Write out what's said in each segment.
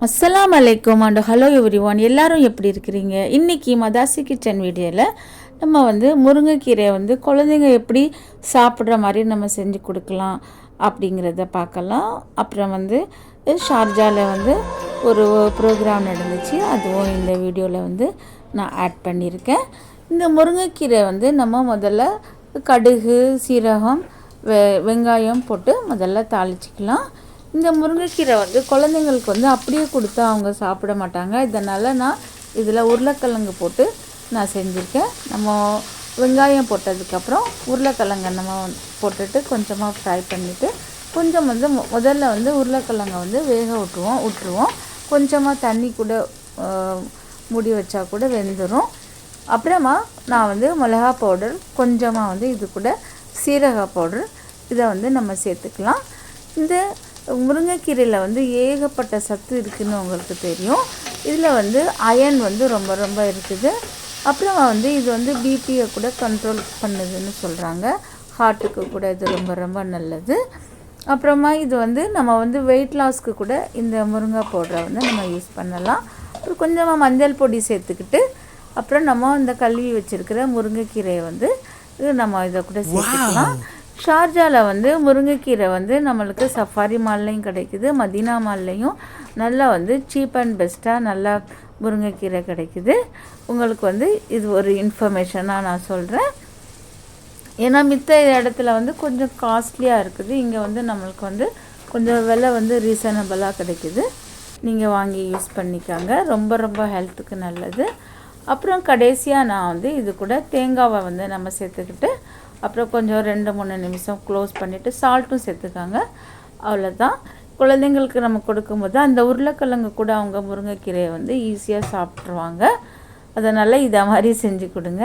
அஸ்ஸலாமு அலைக்கும் and hello everyone. எல்லாரும் எப்படி இருக்கிறீங்க? இன்றைக்கி மதாசி கிச்சன் வீடியோவில் நம்ம முருங்கைக்கீரையை குழந்தைங்க எப்படி சாப்பிட்ற மாதிரி நம்ம செஞ்சு கொடுக்கலாம் அப்படிங்கிறத பார்க்கலாம். அப்புறம் ஷார்ஜாவில் ஒரு ப்ரோக்ராம் நடந்துச்சு, அதுவும் இந்த வீடியோவில் நான் ஆட் பண்ணியிருக்கேன். இந்த முருங்கைக்கீரை நம்ம முதல்ல கடுகு, சீரகம், வெங்காயம் போட்டு முதல்ல தாளிச்சிக்கலாம். இந்த முருங்கைக்கீரை குழந்தைங்களுக்கு அப்படியே கொடுத்தா அவங்க சாப்பிட மாட்டாங்க. இதனால் நான் இதில் உருளைக்கிழங்கு போட்டு நான் செஞ்சுருக்கேன். நம்ம வெங்காயம் போட்டதுக்கப்புறம் உருளைக்கிழங்கை நம்ம போட்டுட்டு கொஞ்சமாக ஃப்ரை பண்ணிவிட்டு கொஞ்சம் முதல்ல உருளைக்கிழங்கை வேக விட்டுருவோம். கொஞ்சமாக தண்ணி கூட மூடி வச்சா கூட வெந்துடும். அப்புறமா நான் மிளகா பவுடர், கொஞ்சமாக இது கூட சீரக பவுடர், இதை நம்ம சேர்த்துக்கலாம். இந்த முருங்கைக்கீரையில் ஏகப்பட்ட சத்து இருக்குதுன்னு உங்களுக்கு தெரியும். இதில் அயன் ரொம்ப ரொம்ப இருக்குது. அப்புறமா இது பிபியை கூட கண்ட்ரோல் பண்ணுதுன்னு சொல்கிறாங்க. ஹார்ட்டுக்கு கூட இது ரொம்ப ரொம்ப நல்லது. அப்புறமா இது நம்ம வெயிட் லாஸ்க்கு கூட இந்த முருங்கை பவுடரை நம்ம யூஸ் பண்ணலாம். அப்புறம் கொஞ்சமாக மஞ்சள் பொடி சேர்த்துக்கிட்டு அப்புறம் நம்ம இந்த கழுவி வச்சுருக்கிற முருங்கைக்கீரையை நம்ம இதை கூட சேர்த்துக்கலாம். ஷார்ஜாவில் முருங்கைக்கீரை நம்மளுக்கு சஃபாரி மால்லையும் கிடைக்குது, மதீனா மால்லையும் நல்லா சீப் அண்ட் பெஸ்ட்டாக நல்லா முருங்கைக்கீரை கிடைக்குது. உங்களுக்கு இது ஒரு இன்ஃபர்மேஷனாக நான் சொல்கிறேன். ஏன்னா மித்த இடத்துல கொஞ்சம் காஸ்ட்லியாக இருக்குது. இங்கே நம்மளுக்கு கொஞ்சம் விலை ரீசனபிளாக கிடைக்குது. நீங்கள் வாங்கி யூஸ் பண்ணிக்காங்க, ரொம்ப ரொம்ப ஹெல்த்துக்கு நல்லது. அப்புறம் கடைசியாக நான் இது கூட தேங்காவை நம்ம சேர்த்துக்கிட்டு அப்புறம் கொஞ்சம் 2-3 நிமிஷம் க்ளோஸ் பண்ணிவிட்டு சால்ட்டும் சேர்த்துக்காங்க. அவ்வளோதான். குழந்தைங்களுக்கு நம்ம கொடுக்கும்போது அந்த உருளைக்கிழங்கு கூட அவங்க முருங்கைக்கீரையை ஈஸியாக சாப்பிட்ருவாங்க. அதனால் இதை மாதிரி செஞ்சு கொடுங்க.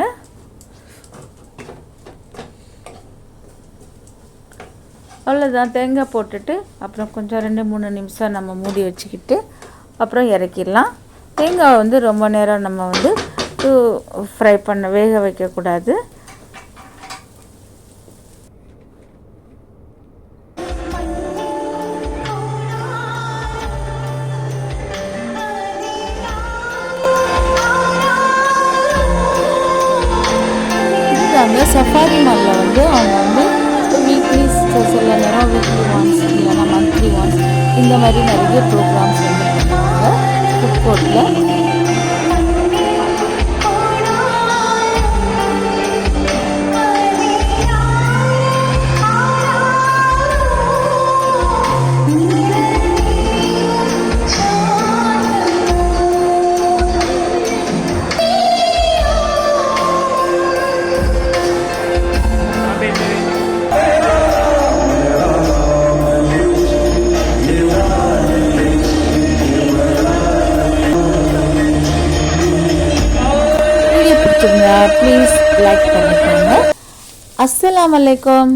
அவ்வளோதான். தேங்காய் போட்டுட்டு அப்புறம் கொஞ்சம் 2-3 நிமிஷம் நம்ம மூடி வச்சுக்கிட்டு அப்புறம் இறக்கிடலாம். தேங்காய் ரொம்ப நேரம் நம்ம ஃப்ரை வேக வைக்கக்கூடாது. சஃபாரி மாலில் அவங்க வீக்லி சில நேரம் வீக்லி ஒன்ஸ் இல்லைனா மந்த்லி ஒன்ஸ் இந்த மாதிரி நிறைய ப்ரோக்ராம்ஸ் பண்ணுவாங்க ஃபுட் கோர்ட்டில். ப்ளீஸ் லைக் பண்ணிக்கோங்க. அஸ்ஸலாமு அலைக்கும்.